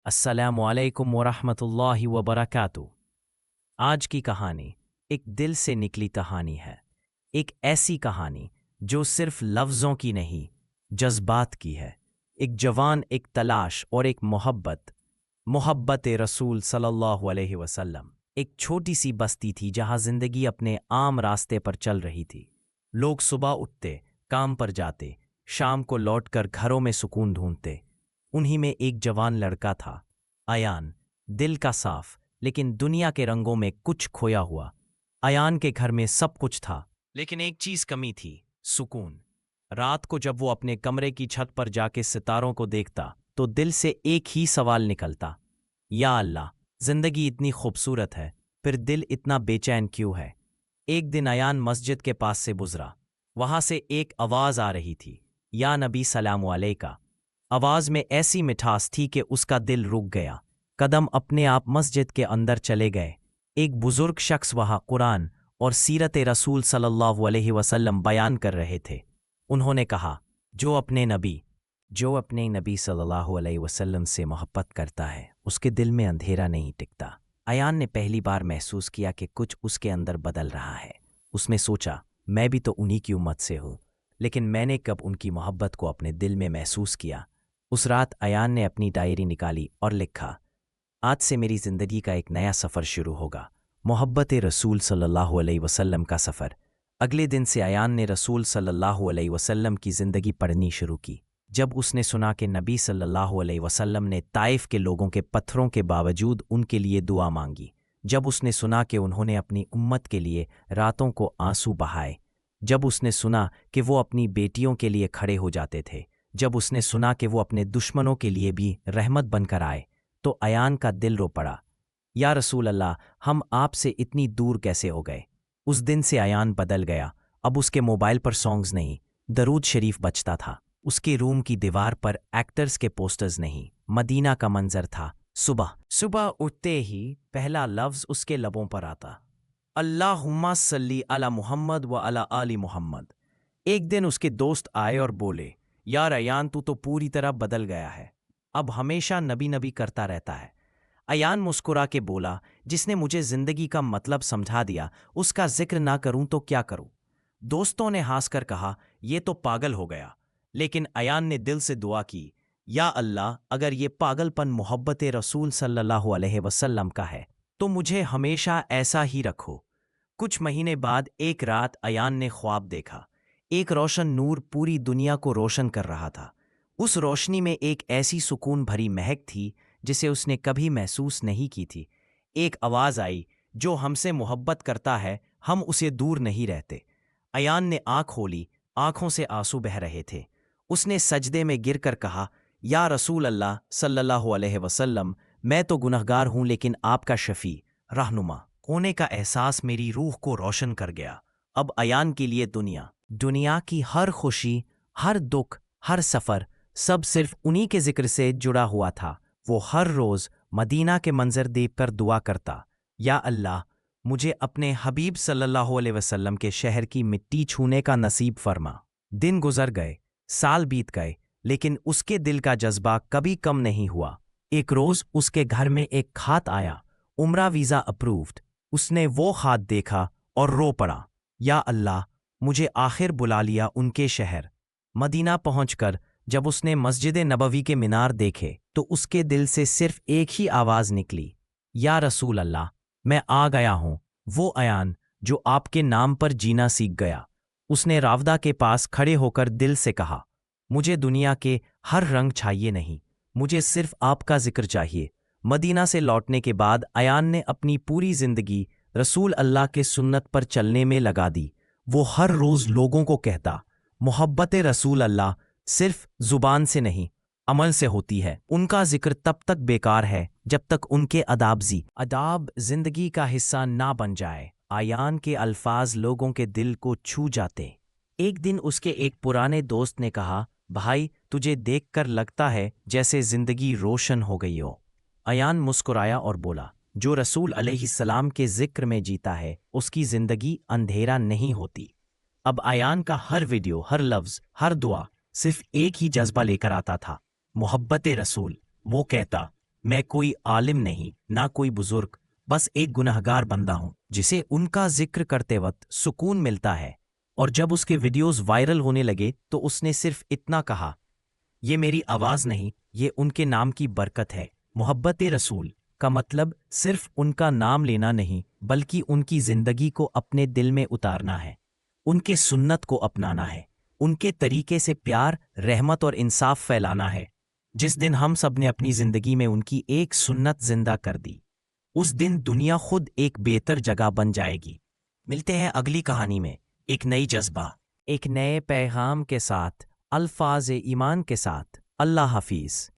السلام علیکم ورحمۃ اللہ وبرکاتہ۔ آج کی کہانی ایک دل سے نکلی کہانی ہے، ایک ایسی کہانی جو صرف لفظوں کی نہیں، جذبات کی ہے۔ ایک جوان، ایک تلاش اور ایک محبت رسول صلی اللہ علیہ وسلم۔ ایک چھوٹی سی بستی تھی جہاں زندگی اپنے عام راستے پر چل رہی تھی۔ لوگ صبح اٹھتے، کام پر جاتے، شام کو لوٹ کر گھروں میں سکون ڈھونڈتے۔ انہی میں ایک جوان لڑکا تھا، ایان، دل کا صاف لیکن دنیا کے رنگوں میں کچھ کھویا ہوا۔ ایان کے گھر میں سب کچھ تھا لیکن ایک چیز کمی تھی، سکون۔ رات کو جب وہ اپنے کمرے کی چھت پر جا کے ستاروں کو دیکھتا تو دل سے ایک ہی سوال نکلتا، یا اللہ، زندگی اتنی خوبصورت ہے، پھر دل اتنا بے چین کیوں ہے؟ ایک دن ایان مسجد کے پاس سے گزرا۔ وہاں سے ایک آواز آ رہی تھی، یا نبی سلام علیکہ۔ آواز میں ایسی مٹھاس تھی کہ اس کا دل رک گیا۔ قدم اپنے آپ مسجد کے اندر چلے گئے۔ ایک بزرگ شخص وہاں قرآن اور سیرت رسول صلی اللہ علیہ وسلم بیان کر رہے تھے۔ انہوں نے کہا، جو اپنے نبی صلی اللہ علیہ وسلم سے محبت کرتا ہے، اس کے دل میں اندھیرا نہیں ٹکتا۔ ایان نے پہلی بار محسوس کیا کہ کچھ اس کے اندر بدل رہا ہے۔ اس نے سوچا، میں بھی تو انہی کی امت سے ہوں، لیکن میں نے کب ان کی محبت کو اپنے دل میں محسوس کیا؟ اس رات ایان نے اپنی ڈائری نکالی اور لکھا، آج سے میری زندگی کا ایک نیا سفر شروع ہوگا، محبت رسول صلی اللہ علیہ وسلم کا سفر۔ اگلے دن سے ایان نے رسول صلی اللہ علیہ وسلم کی زندگی پڑھنی شروع کی۔ جب اس نے سنا کہ نبی صلی اللہ علیہ وسلم نے طائف کے لوگوں کے پتھروں کے باوجود ان کے لیے دعا مانگی، جب اس نے سنا کہ انہوں نے اپنی امت کے لیے راتوں کو آنسو بہائے، جب اس نے سنا کہ وہ اپنی بیٹیوں کے لیے کھڑے ہو جاتے تھے، جب اس نے سنا کہ وہ اپنے دشمنوں کے لیے بھی رحمت بن کر آئے، تو ایان کا دل رو پڑا۔ یا رسول اللہ، ہم آپ سے اتنی دور کیسے ہو گئے؟ اس دن سے ایان بدل گیا۔ اب اس کے موبائل پر سانگز نہیں، درود شریف بجتا تھا۔ اس کے روم کی دیوار پر ایکٹرز کے پوسٹرز نہیں، مدینہ کا منظر تھا۔ صبح اٹھتے ہی پہلا لفظ اس کے لبوں پر آتا، اللہم صلی علی محمد و علی آل محمد۔ ایک دن اس کے دوست آئے اور بولے، یار ایان، تو پوری طرح بدل گیا ہے، اب ہمیشہ نبی نبی کرتا رہتا ہے۔ ایان مسکرا کے بولا، جس نے مجھے زندگی کا مطلب سمجھا دیا، اس کا ذکر نہ کروں تو کیا کروں؟ دوستوں نے ہنس کر کہا، یہ تو پاگل ہو گیا۔ لیکن ایان نے دل سے دعا کی، یا اللہ، اگر یہ پاگل پن محبت رسول صلی اللہ علیہ وسلم کا ہے تو مجھے ہمیشہ ایسا ہی رکھو۔ کچھ مہینے بعد ایک رات ایان نے خواب دیکھا، ایک روشن نور پوری دنیا کو روشن کر رہا تھا۔ اس روشنی میں ایک ایسی سکون بھری مہک تھی جسے اس نے کبھی محسوس نہیں کی تھی۔ ایک آواز آئی، جو ہم سے محبت کرتا ہے، ہم اسے دور نہیں رہتے۔ ایان نے آنکھ کھولی، آنکھوں سے آنسو بہہ رہے تھے۔ اس نے سجدے میں گر کر کہا، یا رسول اللہ صلی اللہ علیہ وسلم، میں تو گنہگار ہوں، لیکن آپ کا شفیع، رہنما ہونے کا احساس میری روح کو روشن کر گیا۔ اب ایان کے لیے دنیا کی ہر خوشی، ہر دکھ، ہر سفر، سب صرف انہی کے ذکر سے جڑا ہوا تھا۔ وہ ہر روز مدینہ کے منظر دیکھ کر دعا کرتا، یا اللہ، مجھے اپنے حبیب صلی اللہ علیہ وسلم کے شہر کی مٹی چھونے کا نصیب فرما۔ دن گزر گئے، سال بیت گئے، لیکن اس کے دل کا جذبہ کبھی کم نہیں ہوا۔ ایک روز اس کے گھر میں ایک خط آیا، عمرہ ویزا اپرووڈ۔ اس نے وہ خط دیکھا اور رو پڑا، یا اللہ، مجھے آخر بلا لیا ان کے شہر۔ مدینہ پہنچ کر جب اس نے مسجد نبوی کے مینار دیکھے تو اس کے دل سے صرف ایک ہی آواز نکلی، یا رسول اللہ، میں آ گیا ہوں، وہ ایان جو آپ کے نام پر جینا سیکھ گیا۔ اس نے راودہ کے پاس کھڑے ہو کر دل سے کہا، مجھے دنیا کے ہر رنگ چاہیے نہیں، مجھے صرف آپ کا ذکر چاہیے۔ مدینہ سے لوٹنے کے بعد ایان نے اپنی پوری زندگی رسول اللہ کے سنت پر چلنے میں لگا دی۔ وہ ہر روز لوگوں کو کہتا، محبت رسول اللہ صرف زبان سے نہیں، عمل سے ہوتی ہے۔ ان کا ذکر تب تک بیکار ہے جب تک ان کے آداب زندگی کا حصہ نہ بن جائے۔ ایان کے الفاظ لوگوں کے دل کو چھو جاتے۔ ایک دن اس کے ایک پرانے دوست نے کہا، بھائی، تجھے دیکھ کر لگتا ہے جیسے زندگی روشن ہو گئی ہو۔ ایان مسکرایا اور بولا، جو رسول علیہ السلام کے ذکر میں جیتا ہے، اس کی زندگی اندھیرا نہیں ہوتی۔ اب ایان کا ہر ویڈیو، ہر لفظ، ہر دعا صرف ایک ہی جذبہ لے کر آتا تھا، محبت رسول۔ وہ کہتا، میں کوئی عالم نہیں، نہ کوئی بزرگ، بس ایک گنہگار بندہ ہوں جسے ان کا ذکر کرتے وقت سکون ملتا ہے۔ اور جب اس کے ویڈیوز وائرل ہونے لگے تو اس نے صرف اتنا کہا، یہ میری آواز نہیں، یہ ان کے نام کی برکت ہے۔ محبت رسول کا مطلب صرف ان کا نام لینا نہیں، بلکہ ان کی زندگی کو اپنے دل میں اتارنا ہے، ان کے سنت کو اپنانا ہے، ان کے طریقے سے پیار، رحمت اور انصاف پھیلانا ہے۔ جس دن ہم سب نے اپنی زندگی میں ان کی ایک سنت زندہ کر دی، اس دن دنیا خود ایک بہتر جگہ بن جائے گی۔ ملتے ہیں اگلی کہانی میں، ایک نئی جذبہ، ایک نئے پیغام کے ساتھ، الفاظ ایمان کے ساتھ۔ اللہ حافظ۔